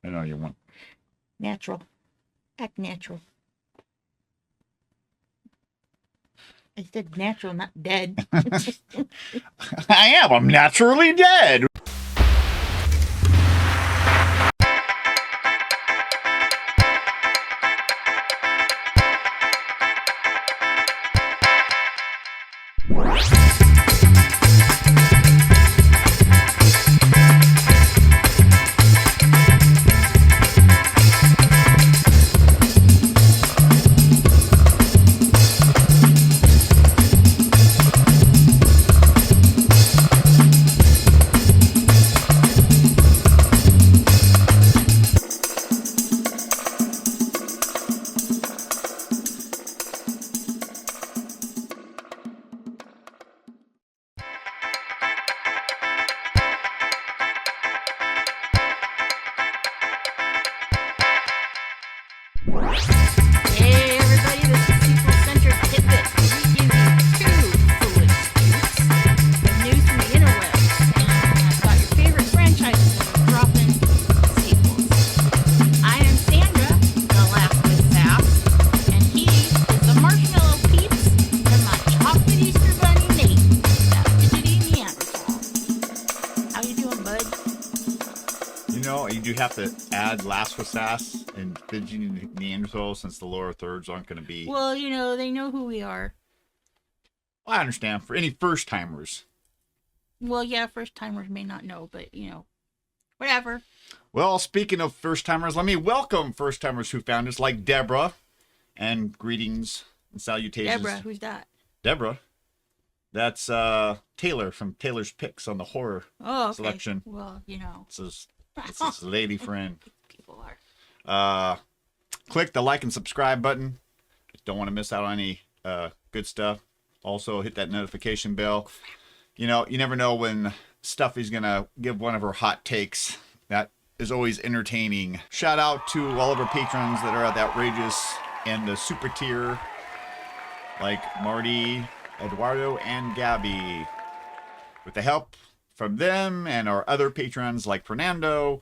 I know you want. Natural. Act natural. I said natural, not dead. I am. I'm naturally dead. Hey everybody, this is SequelCentric Tidbits. We give you 2 foolish scoops of news from the interwebs and about your favorite franchises that are dropping sequels. I am Sandra, the laugh with sass, and he is the marshmallow peeps and my chocolate Easter bunny Nate, that fidgety Neanderthal. How you doing, bud? You know, you do have to add last with sass and fidgety Neanderthal since the lower thirds aren't going to be. Well, you know, they know who we are. I understand. For any first timers. Well, yeah, first timers may not know, but you know, whatever. Well, speaking of first timers, let me welcome first timers who found us, like Deborah, and greetings and salutations. Deborah, who's that? Deborah. That's Taylor from Taylor's Picks on the horror selection. Well, you know, This is his lady friend. people are. Click the like and subscribe button. Don't want to miss out on any good stuff. Also, hit that notification bell. You know, you never know when Stuffy's going to give one of her hot takes. That is always entertaining. Shout out to all of our patrons that are at the outrageous and the super tier, like Marty, Eduardo, and Gabby. With the help from them and our other patrons like Fernando,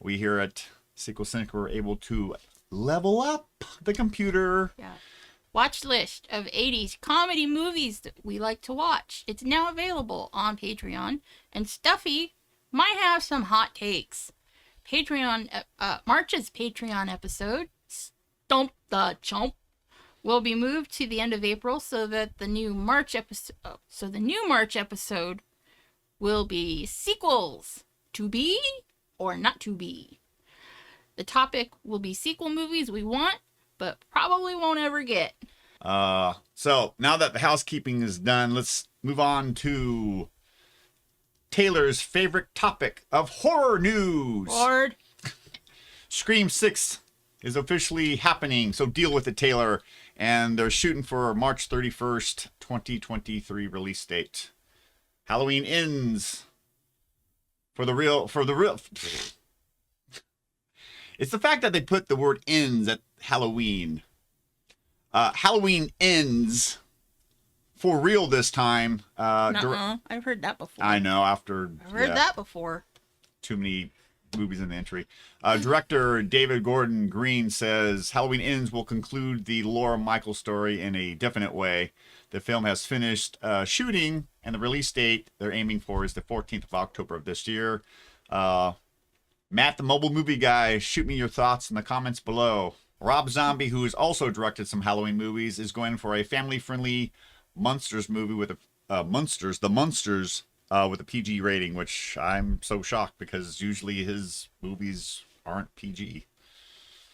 we here at SequelCentric were able to level up the computer. Yeah. Watch list of 80s comedy movies that we like to watch. It's now available on Patreon, and Stuffy might have some hot takes. March's Patreon episode, Stomp the Chump, will be moved to the end of April so that the new March episode will be sequels, to be or not to be. The topic will be sequel movies we want, but probably won't ever get. So now that the housekeeping is done, let's move on to Taylor's favorite topic of horror news. Lord. Scream 6 is officially happening, so deal with it, Taylor. And they're shooting for March 31st, 2023 release date. Halloween ends. For the real. It's the fact that they put the word ends at Halloween. Halloween ends for real this time. I've heard that before. I know, I've heard that before. Too many movies in the entry. Director David Gordon Green says Halloween Ends will conclude the Laura Michael story in a definite way. The film has finished shooting, and the release date they're aiming for is the 14th of October of this year. Matt, the mobile movie guy, shoot me your thoughts in the comments below. Rob Zombie, who has also directed some Halloween movies, is going for a family-friendly Monsters movie with the Monsters with a PG rating, which I'm so shocked because usually his movies aren't PG.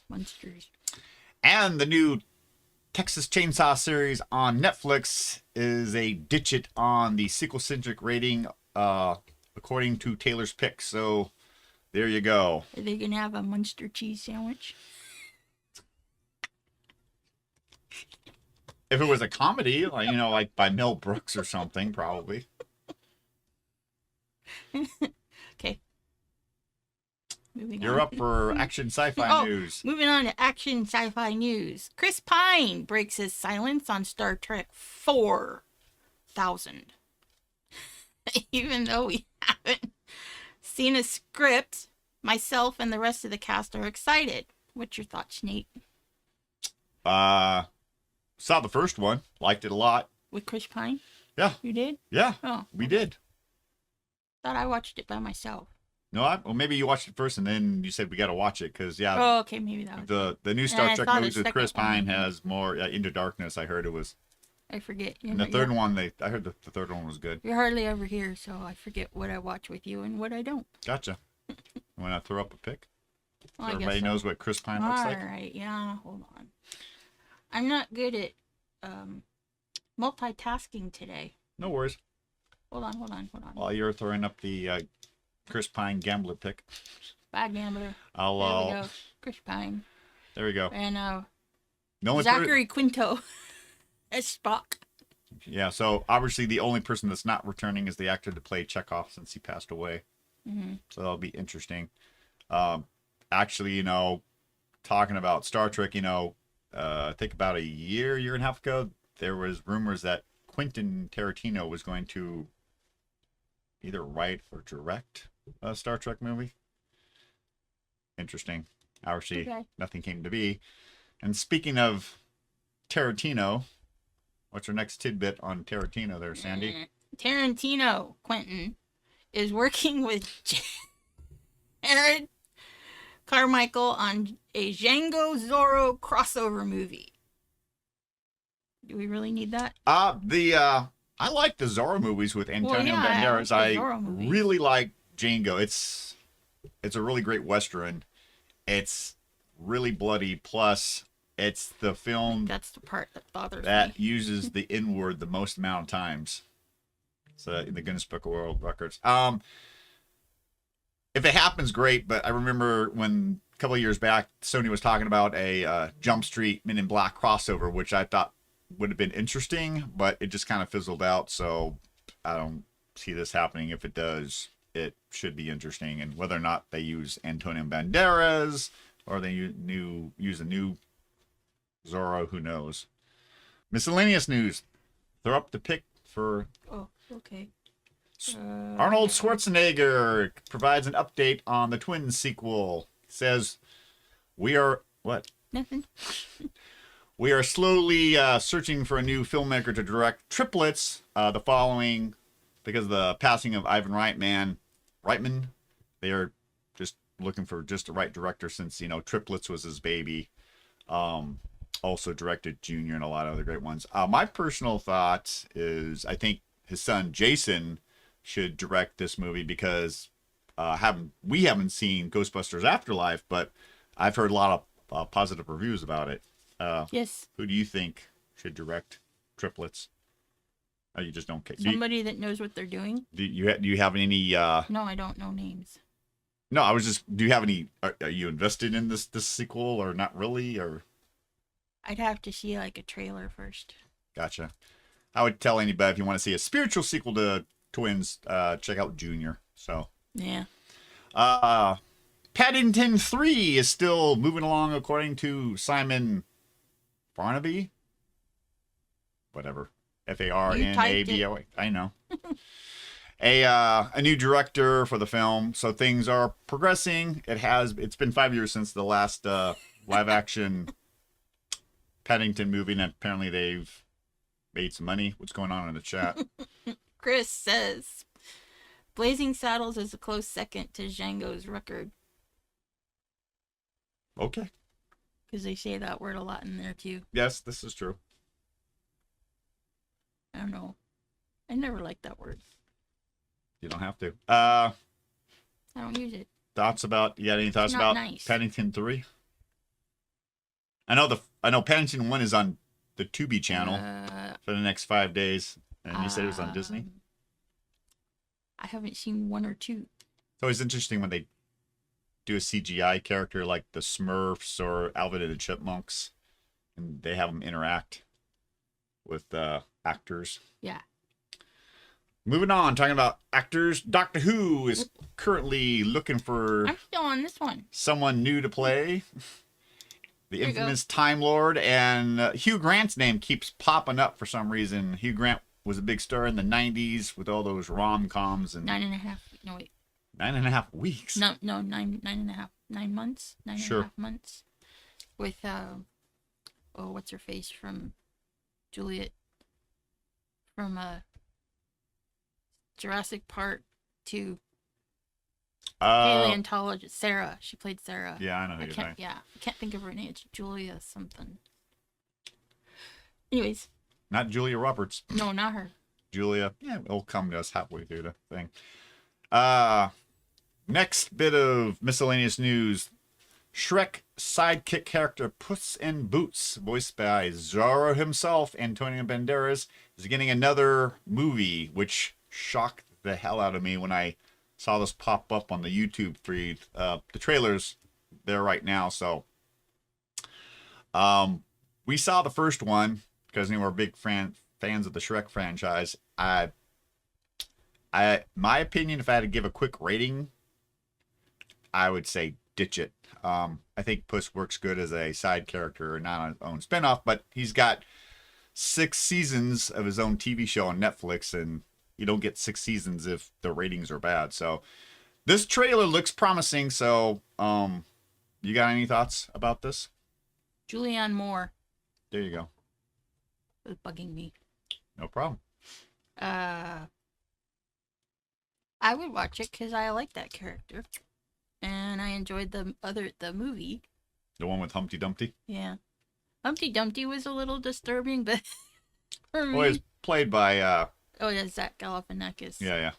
Monsters. And the new Texas Chainsaw series on Netflix is a ditch it on the SequelCentric rating, according to Taylor's Picks. So there you go. Are they gonna have a Munster cheese sandwich? If it was a comedy, like, you know, like by Mel Brooks or something, probably. Okay. Moving You're on. up for action sci-fi news. Moving on to action sci-fi news. Chris Pine breaks his silence on Star Trek 4000. Even though we haven't seen a script, Myself and the rest of the cast are excited. What's your thoughts, Nate? Saw the first one, liked it a lot. With Chris Pine? Yeah. You did? Yeah, Oh, we okay. did. Thought I watched it by myself. No, well, maybe you watched it first and then you said we got to watch it because Oh, okay, maybe that was the new And Star I Trek saw the movies with second Chris Pine one. has more Into Darkness. I heard it was, I forget. and the third one I heard the third one was good. You're hardly ever here, so I forget what I watch with you and what I don't. Gotcha. Want to throw up a pic? Well, I Everybody guess so. knows what Chris Pine looks like. All right, yeah, hold on. I'm not good at multitasking today. No worries. Hold on. While you're throwing up the Chris Pine gambler pic, Bad gambler. I'll. There we go. Chris Pine. There we go. And The only Zachary Quinto as Spock. Yeah, so obviously the only person that's not returning is the actor to play Chekhov since he passed away. Mm-hmm. So that'll be interesting. Actually, talking about Star Trek, I think about a year and a half ago, there was rumors that Quentin Tarantino was going to either write or direct a Star Trek movie. Interesting. Obviously, nothing came to be. And speaking of Tarantino, what's our next tidbit on Tarantino there, Sandy? Tarantino, Quentin, is working with Jared Carmichael on a Django Zorro crossover movie. Do we really need that? I like the Zorro movies with Antonio Banderas. I like the Zorro movies. Really like Django. It's a really great Western. It's really bloody. Plus, it's the film That's the part that bothers that me. uses the N word the most amount of times. So in the Guinness Book of World Records. If it happens, great. But I remember when a couple of years back, Sony was talking about a Jump Street Men in Black crossover, which I thought would have been interesting, but it just kind of fizzled out. So I don't see this happening. If it does, it should be interesting. And whether or not they use Antonio Banderas or they use a new Zorro, who knows? Miscellaneous news. Throw up the pic for Oh, okay. Arnold Schwarzenegger provides an update on the Twins sequel. Says, we are Nothing. We are slowly searching for a new filmmaker to direct Triplets. The following, because of the passing of Ivan Reitman, they are just looking for just the right director since Triplets was his baby. Also directed Junior and a lot of other great ones. My personal thought is I think his son Jason should direct this movie because we haven't seen Ghostbusters Afterlife, but I've heard a lot of positive reviews about it. Yes. Who do you think should direct Triplets? Oh, you just don't care. Somebody that knows what they're doing. Do you have any? No, I don't know names. No, I was just. Do you have any? Are you invested in this sequel or not really? Or I'd have to see like a trailer first. Gotcha. I would tell anybody if you want to see a spiritual sequel to Twins, check out Junior. So Yeah. Paddington 3 is still moving along according to Simon Farnaby. Whatever. Farnaby. I know. A new director for the film, so things are progressing. It's been 5 years since the last live action Paddington movie, and apparently they've made some money. What's going on in the chat? Chris says, Blazing Saddles is a close second to Django's record. Okay. Because they say that word a lot in there too. Yes, this is true. I don't know. I never liked that word. You don't have to. I don't use it. You got any thoughts not about nice. Paddington 3? I know Paddington 1 is on the Tubi channel for the next 5 days, and you said it was on Disney. I haven't seen 1 or 2. It's always interesting when they do a CGI character like the Smurfs or Alvin and the Chipmunks, and they have them interact with actors. Yeah. Moving on, talking about actors, Doctor Who is currently looking for I'm still on this one. someone new to play the There you infamous Time Lord, and Hugh Grant's name keeps popping up for some reason. Hugh Grant was a big star in the 90s with all those rom-coms and 9.5. No, wait. 9.5 weeks. No, 9.5 months. 9.5 Sure. months. With what's her face from Juliet from Jurassic Park 2. Paleontologist Sarah. She played Sarah. Yeah, I know who you're saying. Yeah, I can't think of her name. It's Julia something. Anyways. Not Julia Roberts. No, not her. Julia. Yeah, it'll come to us halfway through the thing. Next bit of miscellaneous news. Shrek sidekick character Puss in Boots, voiced by Zorro himself, Antonio Banderas, is getting another movie, which shocked the hell out of me when I saw this pop up on the YouTube feed. The trailer's there right now, so we saw the first one because we're big fans of the Shrek franchise. My opinion, if I had to give a quick rating, I would say ditch it. I think Puss works good as a side character, not on his own spinoff, but he's got 6 seasons of his own TV show on Netflix, and you don't get 6 seasons if the ratings are bad. So this trailer looks promising. So you got any thoughts about this? Julianne Moore There you go. was bugging me. No problem. I would watch it because I like that character, and I enjoyed the movie. The one with Humpty Dumpty? Yeah, Humpty Dumpty was a little disturbing, but for me, Well, it's played by oh yeah, Zach Galifianakis. yeah.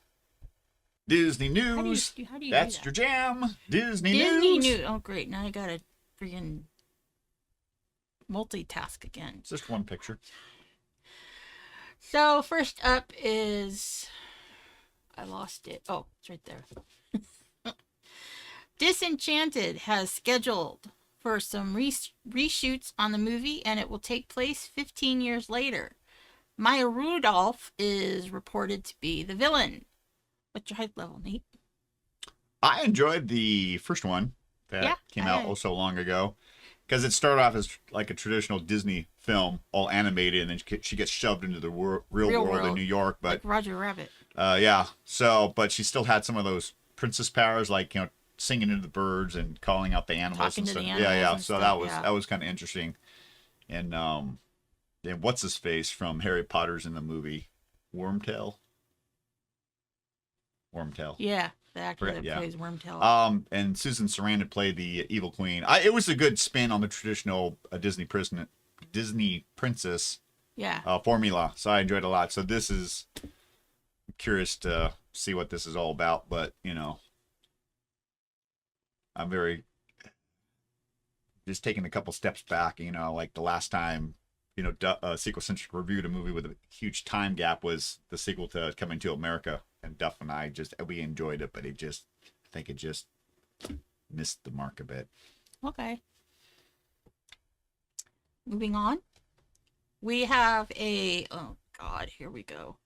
Disney News. How do you That's do your that? jam. Disney Disney News. News. Oh great, now I gotta freaking multitask again. It's just one picture. So first up is, I lost it. Oh, it's right there. Disenchanted has scheduled for some reshoots on the movie, and it will take place 15 years later. Maya Rudolph is reported to be the villain. What's your hype level, Nate? I enjoyed the first one that came out so long ago, because it started off as like a traditional Disney film, all animated, and then she gets shoved into the real world in New York. But like Roger Rabbit. Yeah. So, but she still had some of those princess powers, like, you know, singing to the birds and calling out the animals Talking and to stuff. the animals Yeah. and So stuff, that was kind of interesting. And what's his face from Harry Potter's in the movie? Wormtail. Yeah, the actor that plays Wormtail. And Susan Sarandon played the evil queen. It was a good spin on the traditional Disney princess formula. So I enjoyed it a lot. So this is, I'm curious to see what this is all about. But, you know, I'm just taking a couple steps back. You know, like the last time, you know, SequelCentric reviewed a movie with a huge time gap was the sequel to Coming to America. And Duff and we enjoyed it, but I think it just missed the mark a bit. Okay. Moving on. We have oh God, here we go.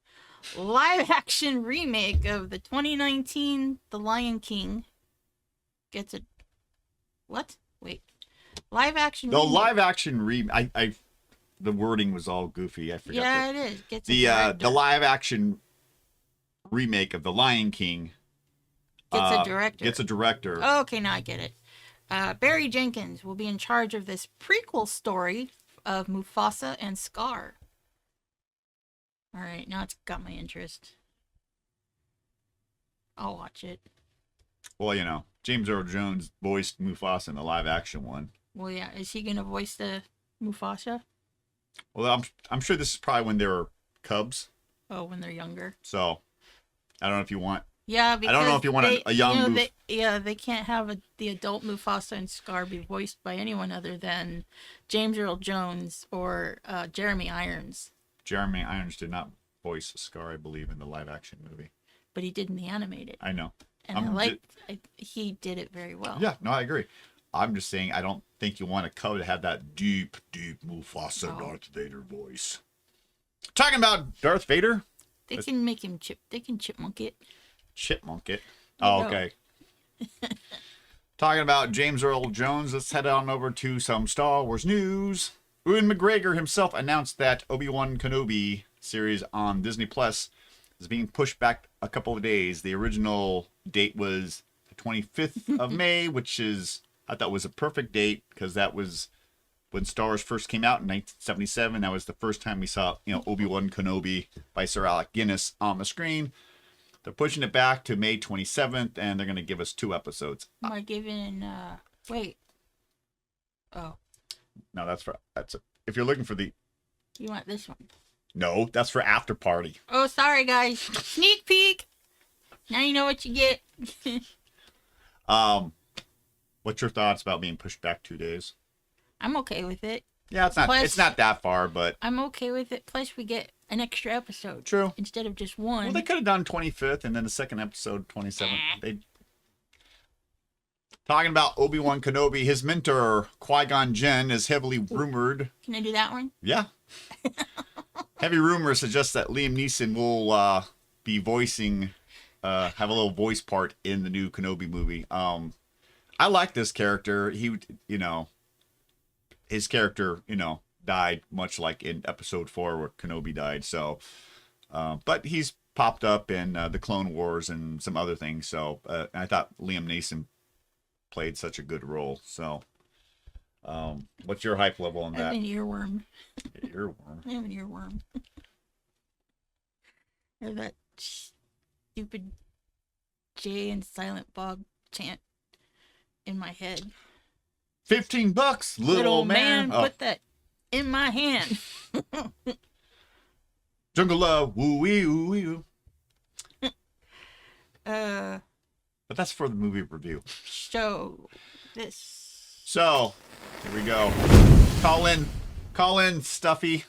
Live action remake of the 2019 The Lion King gets a, what? Wait. Live action The live action the wording was all goofy. I forgot. Yeah, it is. Gets the live action remake of The Lion King gets a director. Oh, okay, now I get it. Barry Jenkins will be in charge of this prequel story of Mufasa and Scar. All right, now it's got my interest. I'll watch it. Well, you know, James Earl Jones voiced Mufasa in the live action one. Well, yeah, is he gonna voice the Mufasa? Well, I'm sure this is probably when they were cubs. Oh, when they're younger. So I don't know if you want. Yeah, because I don't know if you want a young. They can't have the adult Mufasa and Scar be voiced by anyone other than James Earl Jones or Jeremy Irons. Jeremy Irons did not voice Scar, I believe, in the live action movie. But he did in the animated. I know. And he did it very well. Yeah, no, I agree. I'm just saying I don't think you want a cub to have that deep Mufasa Darth Vader voice. Talking about Darth Vader. They can make him They can chipmunk it. Chipmunk it. Oh, okay. Talking about James Earl Jones, let's head on over to some Star Wars news. Ewan McGregor himself announced that Obi-Wan Kenobi series on Disney Plus is being pushed back a couple of days. The original date was the 25th of May, which is, I thought was a perfect date because that was when Star Wars first came out in 1977. That was the first time we saw, Obi-Wan Kenobi by Sir Alec Guinness on the screen. They're pushing it back to May 27th, and they're going to give us 2 episodes. Am I giving, wait. Oh, No, if you're looking for the, you want this one? no, that's for After Party. Oh, sorry, guys. Sneak peek. Now you know what you get. What's your thoughts about being pushed back 2 days? I'm okay with it. Yeah, it's not that far, but I'm okay with it. Plus, we get an extra episode. True. Instead of just one. Well, they could have done 25th and then the second episode 27th. They talking about Obi-Wan Kenobi, his mentor Qui-Gon Jinn is heavily rumored. Can I do that one? Yeah. Heavy rumors suggest that Liam Neeson will be voicing, have a little voice part in the new Kenobi movie. I like this character. He, his character, died much like in episode 4 where Kenobi died. So, but he's popped up in the Clone Wars and some other things. So, I thought Liam Neeson played such a good role. So, what's your hype level on I that? have an earworm. Earworm. I have an earworm. I have that stupid Jay and Silent Bob chant in my head. $15, little man. Oh. Put that in my hand. Jungle Love, woo wee woo wee woo. But that's for the movie review. So this. So here we go. Call in, Stuffy.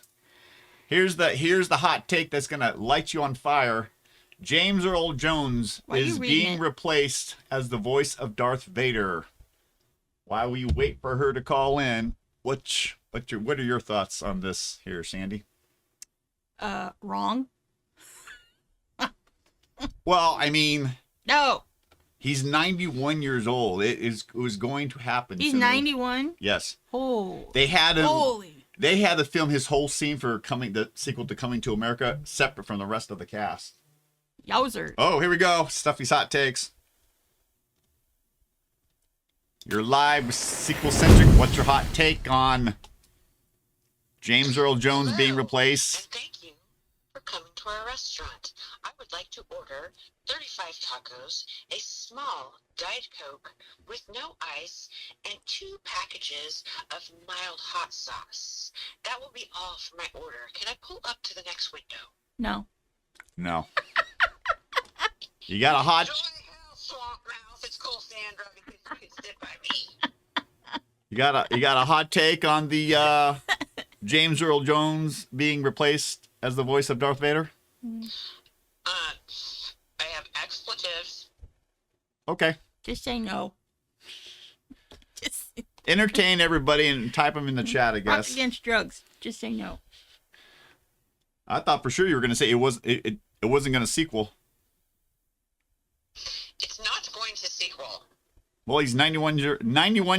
Here's the hot take that's gonna light you on fire. James Earl Jones is being replaced as the voice of Darth Vader. While we wait for her to call in, what are your thoughts on this here, Sandy? Wrong. Well, I mean, No. he's 91 years old. It was going to happen. He's sooner. 91. Yes. Oh. They had him. Holy. They had to film his whole scene for the sequel to Coming to America separate from the rest of the cast. Yowzers. Oh, here we go. Stuffy's hot takes. You're live with SequelCentric. What's your hot take on James Earl Jones being replaced? And thank you for coming to our restaurant. I would like to order 35 tacos, a small Diet Coke with no ice, and 2 packages of mild hot sauce. That will be all for my order. Can I pull up to the next window? No. No. You got a hot... Enjoy hell, swamp mouth. It's cool, Sandra, because you can sit by me. You got a hot take on the James Earl Jones being replaced as the voice of Darth Vader? I have expletives. Okay. Just say no. Just Entertain everybody and type them in the chat, I Rock guess. against drugs. Just say no. I thought for sure you were going to say it wasn't going to sequel. It's not going to sequel. Well, he's 91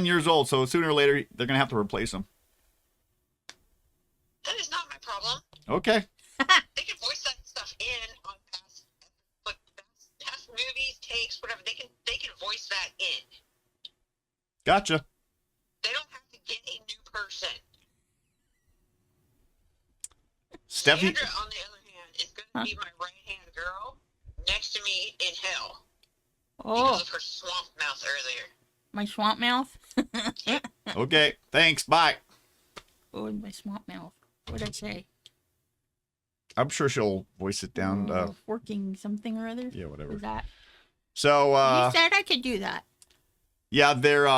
years old, so sooner or later they're going to have to replace him. That is not my problem. Okay. They can voice that stuff in on past movies, takes, whatever. They can voice that in. Gotcha. They don't have to get a new person. Steffi, Sandra, on the other hand, is going to be my right-hand girl next to me in hell. Oh, Because of her swamp mouth earlier. my swamp mouth. okay, thanks, bye. Oh, my swamp mouth. What'd I say? I'm sure she'll voice it down. Working something or other. Yeah, whatever. Is that? So, You said I could do that. yeah, they're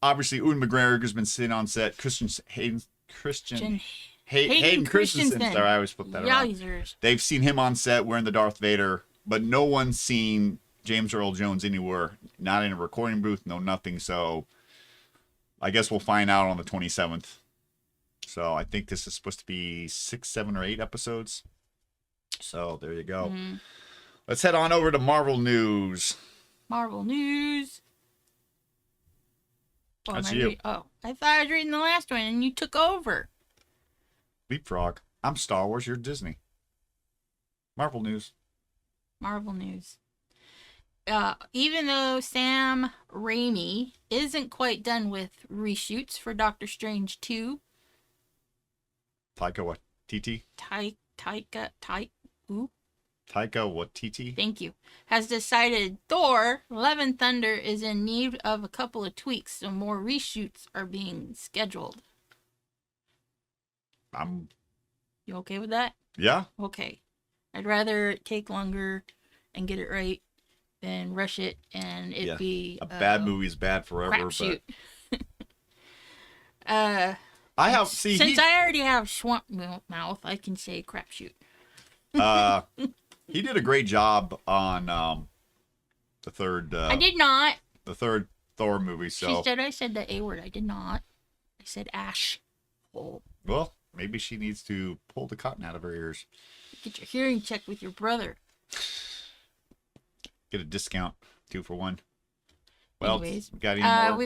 obviously Ewan McGregor's been sitting on set. Hayden Christensen. Sorry, I always flip that around. Yowzers. They've seen him on set wearing the Darth Vader, but no one's seen James Earl Jones anywhere. Not in a recording booth, no nothing. So, I guess we'll find out on the 27th. So I think this is supposed to be 6, 7, or 8 episodes. So there you go. Mm-hmm. Let's head on over to Marvel news. Marvel news. Oh, That's am I you. I thought I was reading the last one and you took over. Leapfrog. I'm Star Wars. You're Disney. Marvel news. Marvel news. Even though Sam Raimi isn't quite done with reshoots for Doctor Strange 2, Taika Waititi. Taika Waititi. Thank you. Has decided Thor: Love and Thunder is in need of a couple of tweaks, so more reshoots are being scheduled. You okay with that? Yeah. Okay. I'd rather it take longer and get it right than rush it and it be a bad movie is bad forever. Crapshoot. But I have since I already have swamp mouth, I can say crapshoot. He did a great job on the third. I did not. The third Thor movie. So she said I said the A word. I did not. I said ash. Oh. Well, maybe she needs to pull the cotton out of her ears. Get your hearing checked with your brother. Get a discount, 2 for 1. Well, anyways, we got any more?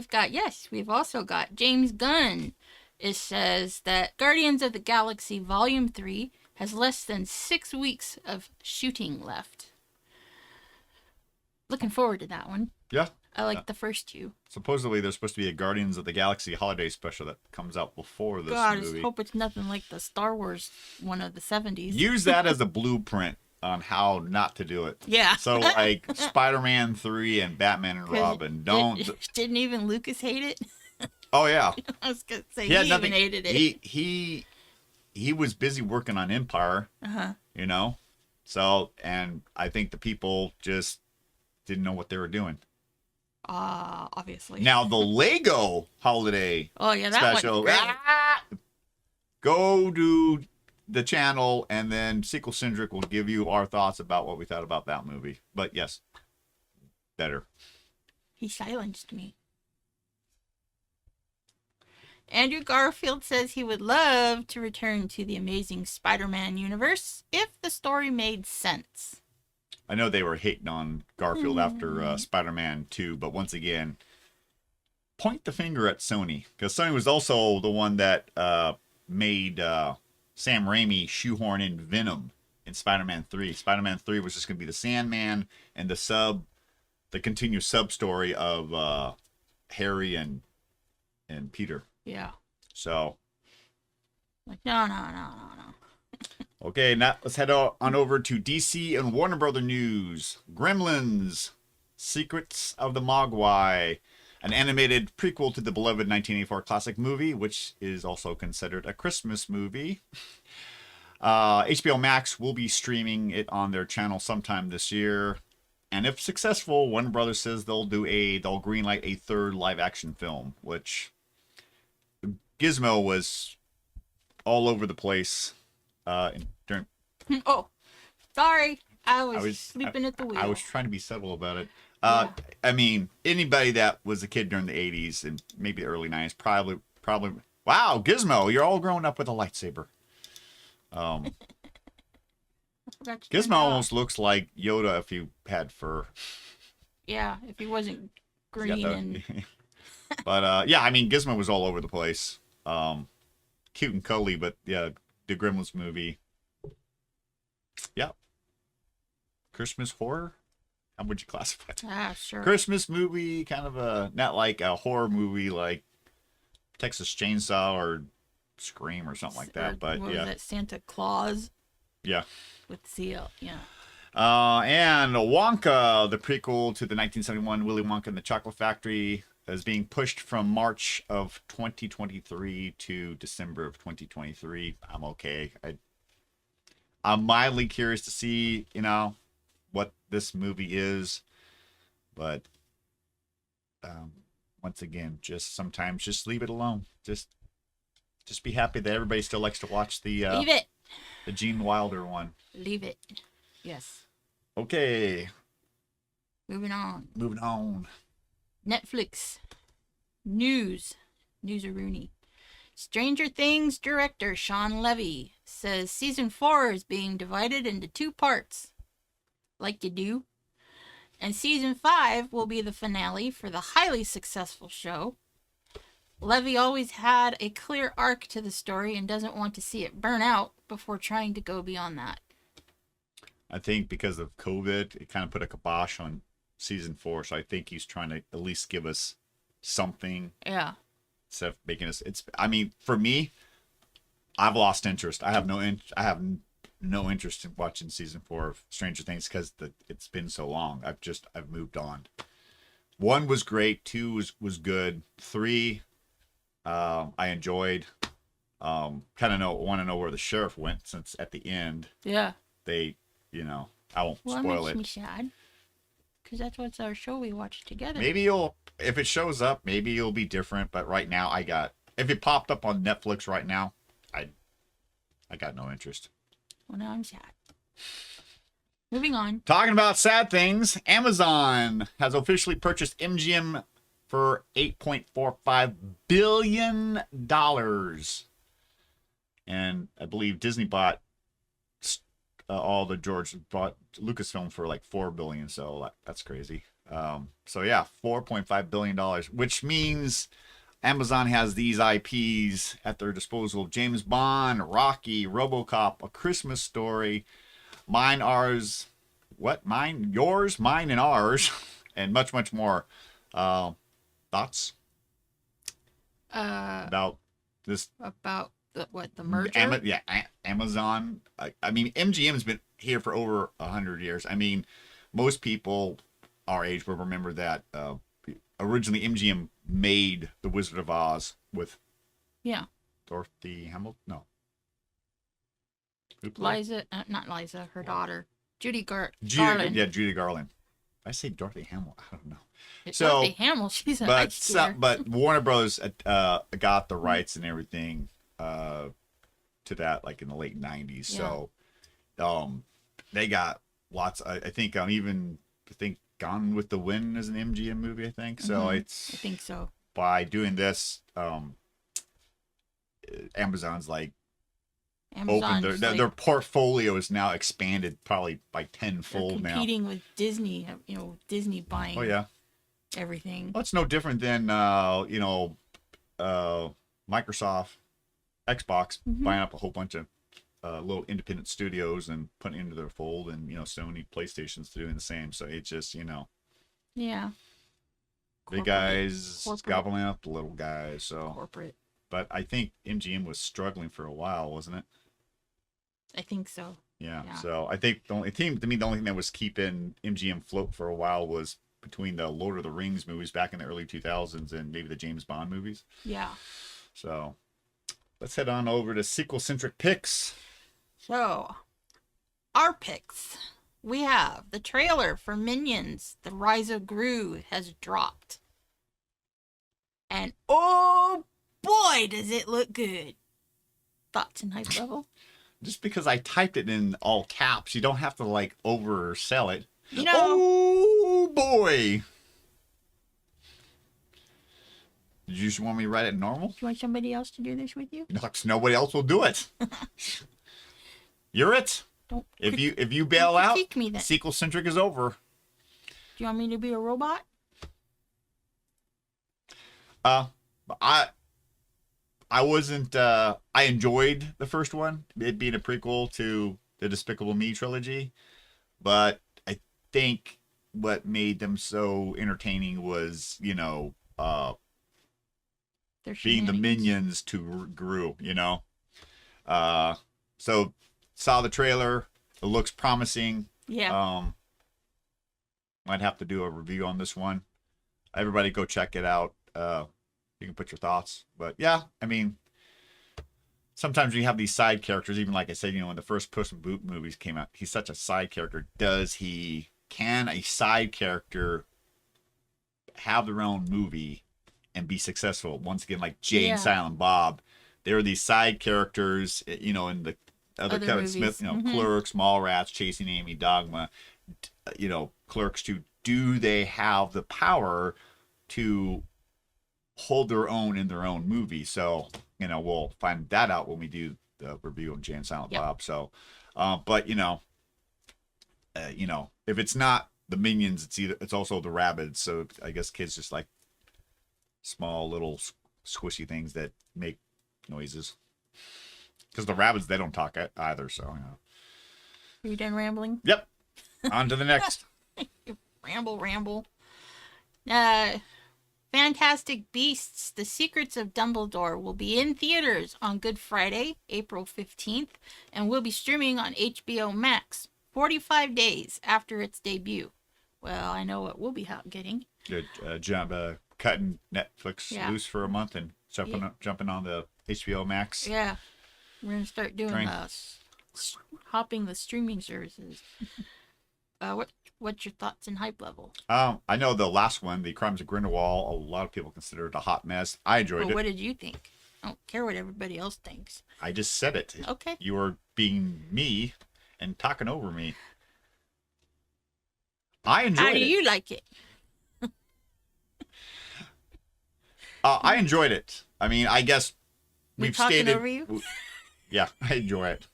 We've also got James Gunn. It says that Guardians of the Galaxy Volume 3 has less than 6 weeks of shooting left. Looking forward to that one. Yeah. I like the first 2. Supposedly, there's supposed to be a Guardians of the Galaxy holiday special that comes out before this God, movie. I hope it's nothing like the Star Wars one of the 70s. Use that as a blueprint on how not to do it. Yeah. So, like, Spider-Man 3 and Batman and Robin. Didn't even Lucas hate it? Oh, yeah. I was going to say, he even hated it. He was busy working on Empire, you know? So, and I think the people just didn't know what they were doing. Obviously. Now, the Lego holiday special. Go to the channel, and then SequelCentric will give you our thoughts about what we thought about that movie. But yes, better. He silenced me. Andrew Garfield says he would love to return to the Amazing Spider-Man universe if the story made sense. I know they were hating on Garfield after Spider-Man 2, but once again, point the finger at Sony. Because Sony was also the one that made Sam Raimi shoehorn in Venom in Spider-Man 3. Spider-Man 3 was just going to be the Sandman and the continued sub-story of Harry and Peter. Yeah. So. Like, no. Okay, now let's head on over to DC and Warner Brother news. Gremlins, Secrets of the Mogwai, an animated prequel to the beloved 1984 classic movie, which is also considered a Christmas movie. HBO Max will be streaming it on their channel sometime this year. And if successful, Warner Brothers says they'll greenlight a third live-action film, which Gizmo was all over the place. Oh, sorry. I was sleeping at the wheel. I was trying to be subtle about it. I mean, anybody that was a kid during the 80s and maybe the early 90s probably. Wow, Gizmo, you're all growing up with a lightsaber. Gizmo almost looks like Yoda if he had fur. Yeah, if he wasn't green But yeah, I mean, Gizmo was all over the place. Cute and cuddly, but yeah, the Gremlins movie. Yeah. Christmas horror? How would you classify that? Sure. Christmas movie, kind of not like a horror movie like Texas Chainsaw or Scream or something like that. But what yeah. Was that, Santa Claus? Yeah. With CL, yeah. And Wonka, the prequel to the 1971 Willy Wonka and the Chocolate Factory, is being pushed from March of 2023 to December of 2023. I'm okay. I'm mildly curious to see, what this movie is, but once again, sometimes just leave it alone. Just be happy that everybody still likes to watch the leave it. The Gene Wilder one. Leave it. Yes. Okay. Moving on. Netflix. News. News-a-rooney. Stranger Things director Sean Levy says season 4 is being divided into 2 parts. Like you do. And season 5 will be the finale for the highly successful show. Levy always had a clear arc to the story and doesn't want to see it burn out before trying to go beyond that. I think because of COVID, it kind of put a kibosh on season 4. So I think he's trying to at least give us something Yeah. instead of making us. It's. I mean, for me, I've lost interest. I have no interest in watching season 4 of Stranger Things because it's been so long. I've moved on. 1 was great. 2 was good. 3, I enjoyed. Kind of want to know where the sheriff went since at the end Yeah. they, I won't Well, spoil that it. makes me sad. Because that's what's our show we watched together. Maybe if it shows up, maybe it'll be different. But right now, if it popped up on Netflix right now, I got no interest. Well, now I'm sad. Moving on. Talking about sad things, Amazon has officially purchased MGM for $8.45 billion. And I believe Disney bought bought Lucasfilm for like $4 billion. So that's crazy. So yeah, $4.5 billion, which means Amazon has these IPs at their disposal: James Bond, Rocky, RoboCop, A Christmas Story, Mine, Ours, Yours, Mine, and Ours, and much, much more. Thoughts about this? About the merger? Amazon. I mean, MGM's been here for over 100 years. I mean, most people our age will remember that originally MGM made The Wizard of Oz with Dorothy Hamilton. No. Liza, not Liza, her daughter. Judy Garland. Yeah, Judy Garland. I say Dorothy Hamill. I don't know. It's So, Dorothy Hamill, she's an ice skater. but Warner Bros. Got the rights and everything to that like in the late 90s. Yeah. So they got lots. I think Gone with the Wind is an MGM movie. I think so. I It's think so. by doing this, Amazon's like opened their portfolio is now expanded probably by tenfold now. Competing with Disney, Disney buying. Oh yeah. Everything. Well, it's no different than Microsoft, Xbox buying up a whole bunch of little independent studios and putting it into their fold, and Sony, PlayStation's doing the same. So it's just Yeah. big guys gobbling up the little guys. So corporate. But I think MGM was struggling for a while, wasn't it? I think so. Yeah. So I think the only thing that was keeping MGM afloat for a while was between the Lord of the Rings movies back in the early 2000s and maybe the James Bond movies. Yeah. So let's head on over to SequelCentric picks. So, our picks. We have the trailer for Minions, The Rise of Gru has dropped. And oh boy, does it look good. Thoughts and hype level? Just because I typed it in all caps, you don't have to like oversell it. Oh boy. Did you just want me to write it normal? Do you want somebody else to do this with you? Nobody else will do it. You're it. If you bail out, me then. SequelCentric is over. Do you want me to be a robot? I wasn't. I enjoyed the first one, it being a prequel to the Despicable Me trilogy, but I think what made them so entertaining was, being the minions to Gru. So saw the trailer. It looks promising. Yeah. Might have to do a review on this one. Everybody go check it out. You can put your thoughts, but yeah, I mean, sometimes you have these side characters, even like I said, when the first Puss in Boot movies came out, he's such a side character. Can a side character have their own movie and be successful? Once again, like Jay and Silent Bob, there are these side characters, in the other Kevin movies. Smith, Clerks, Mallrats, Chasing Amy, Dogma, Clerks 2. Do they have the power to hold their own in their own movie? So we'll find that out when we do the review of Jay and Silent Bob. So but if it's not the Minions, it's also the Rabbids. So I guess kids just like small little squishy things that make noises, because the Rabbids, they don't talk either. So Are you done rambling? Yep. On to the next. Ramble. Fantastic Beasts: The Secrets of Dumbledore will be in theaters on Good Friday, April 15th, and will be streaming on HBO Max 45 days after its debut. Well, I know what we'll be getting. Good cutting Netflix loose for a month and jumping on the HBO Max. Yeah, we're gonna start doing hopping the streaming services. What's your thoughts and hype level? I know the last one, The Crimes of Grindelwald, a lot of people consider it a hot mess. I enjoyed it. What did you think? I don't care what everybody else thinks. I just said it. Okay. You were being me and talking over me. I enjoyed it. How do you like it? I enjoyed it. I mean, I guess we've talking stated. Over you? Yeah, I enjoy it.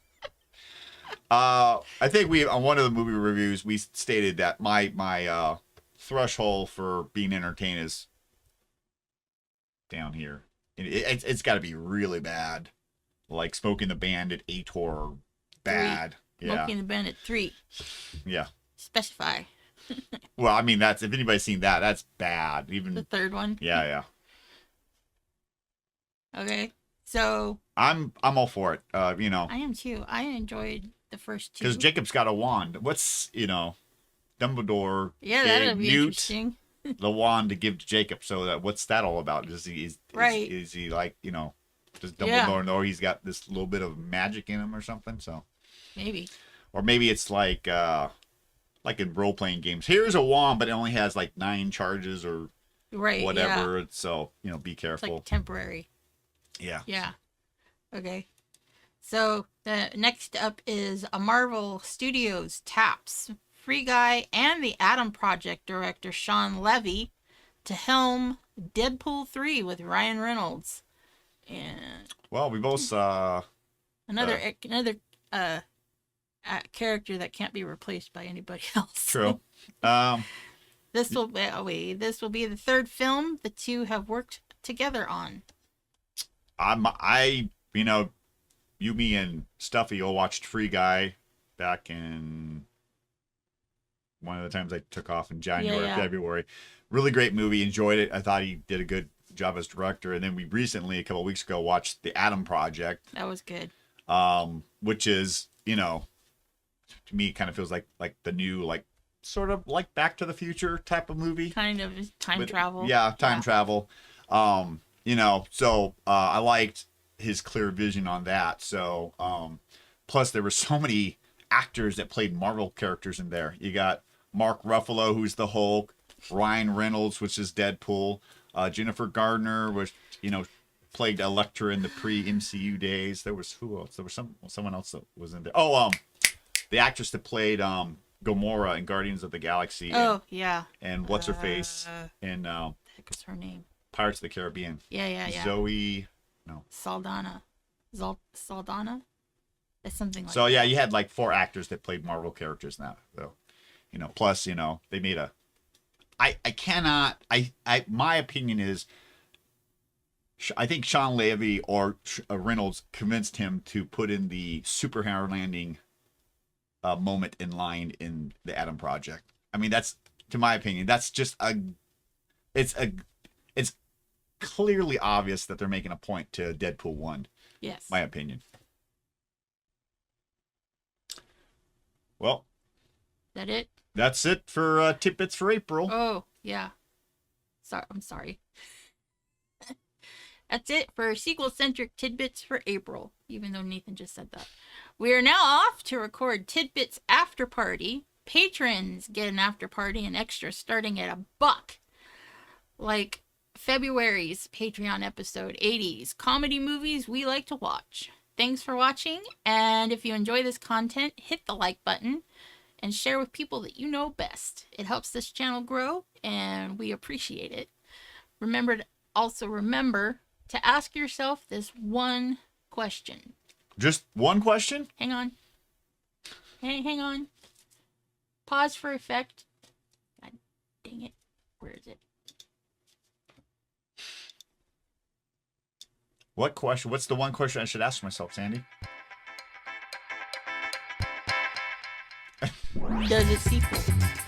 I think on one of the movie reviews we stated that my threshold for being entertained is down here. It's got to be really bad, like Smoking the Bandit, Ator, bad. 3. Yeah. Smoking the Bandit 3. Yeah. Specify. Well, I mean, if anybody's seen that, that's bad. Even the third one. Yeah. Okay, so I'm all for it. I am too. I enjoyed the first 2 because Jacob's got a wand. What's Dumbledore? Yeah, that'd be interesting. The wand to give to Jacob. So what's that all about? Is he like does Dumbledore know he's got this little bit of magic in him or something? So maybe, or maybe it's like in role playing games. Here's a wand, but it only has like 9 charges or whatever. Yeah. So be careful. It's like temporary. Yeah. Yeah. Okay. So the next up is a Marvel Studios taps Free Guy and the Atom Project director Sean Levy to helm Deadpool 3 with Ryan Reynolds. And well, we both saw another character that can't be replaced by anybody else. True. This will be the third film the two have worked together on. You, me, and Stuffy all watched Free Guy back in one of the times I took off in January, February. Really great movie. Enjoyed it. I thought he did a good job as director. And then we recently, a couple of weeks ago, watched The Atom Project. That was good. Which is, to me, kind of feels like the new, sort of like Back to the Future type of movie. Kind of time travel. Yeah, time travel. So I liked his clear vision on that. So, plus there were so many actors that played Marvel characters in there. You got Mark Ruffalo, who's the Hulk, Ryan Reynolds, which is Deadpool, Jennifer Gardner, which, played Elektra in the pre-MCU days. There was who else? There was someone else that was in there. Oh, the actress that played Gamora in Guardians of the Galaxy. And what's her face in what the heck is her name? Pirates of the Caribbean. Yeah. Zoe. No. Saldana. Saldana? That's something like so, that. yeah, you had 4 actors that played Marvel characters now. So, plus, they made my opinion is, I think Sean Levy or Reynolds convinced him to put in the superhero landing moment in line in the Atom Project. I mean, that's, to my opinion, that's just it's clearly obvious that they're making a point to Deadpool 1. Yes. My opinion. Well. That it? That's it for Tidbits for April. Oh, yeah. I'm sorry. That's it for SequelCentric Tidbits for April, even though Nathan just said that. We are now off to record Tidbits After Party. Patrons get an after party and extra starting at $1. Like February's Patreon episode, 80s comedy movies we like to watch. Thanks for watching, and if you enjoy this content, hit the like button and share with people that you know best. It helps this channel grow, and we appreciate it. Remember to ask yourself this one question. Just one question? Hang on. Hang on. Pause for effect. God dang it. Where is it? What question? What's the one question I should ask myself, Sandy? does a sequel.